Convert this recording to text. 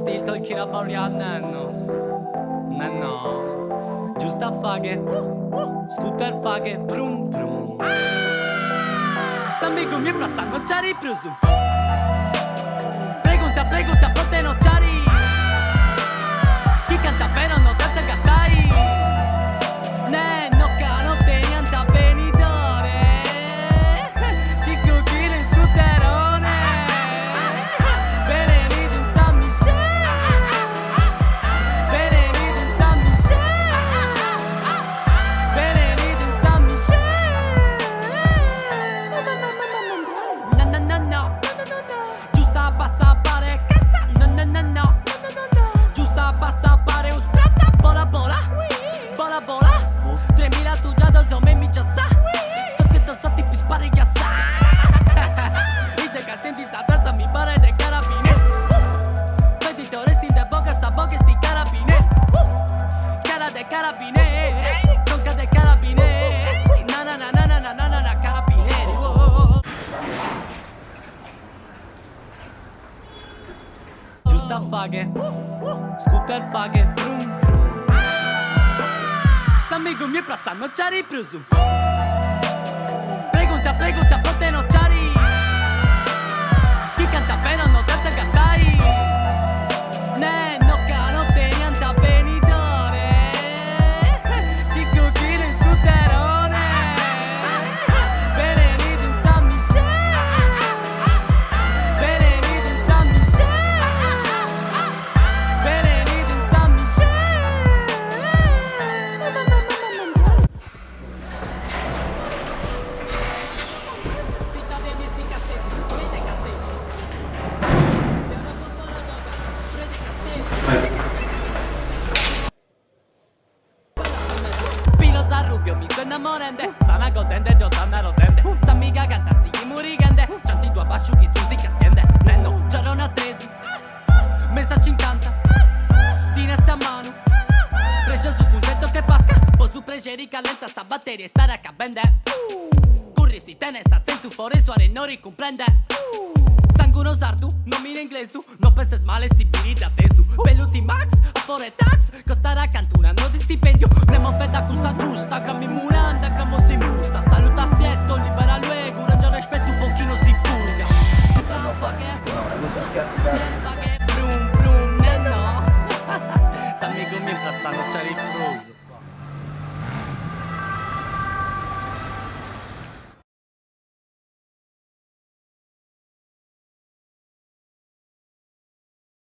still talking about your nanos. Nano, giusta faghe, scooter faghe, vrum vrum. S'amico mi plaza non c'ha ripreso. Pregunta, pote non c'ha ri. Chi canta bene non canta cantai. Ne no cano te niente venitore. Cico chi ne scooterone. Benvenuto in San Michel. Benvenuto in San Michel. Benvenuto in San Michel. No. Giusta passa a fare cassa. No. Giusta passa a fare un sprata. Bola. 3000 tu già da zome mi già sa. Sto che da sotto più spari che sa. I te calzenti sa testa mi pare de carabine. Vedi torresti de boca sta boca sti carabine. Cara de carabine. Tronca de carabine. Na carabinieri. Giusta faghe, scooter faghe, brum brum. S'amico mi plaza non c'ha ripreso. Pregunta, pote non c'ha ri. Chi canta bene non canta cantai. Ne no cano te niente venitore. Cico chi ne scooterone. Benvenuto in San Michel. Benvenuto in San Michel. Benvenuto in San Michel. Pilos a rubio mi suena morende. Sana godende, giotana rotende. S'amica canta sigi murigende. Cianti tua basciuchi sul di castiende. Nenno, giarona tresi. Mesa 50. Dinassi a mano. Precia su contento che pasca. Po su pregeri calenta sa batteria e stare a cabende. Curri si tene sa tu fuori suare non ricomprende. Sanguno sardu, non mi in inglese. Non penses male si biri da tesu. Peluti max, a fore tax. Costare a canto un anno di stipendio. Nemo fedda cusa giusta, grammi mure.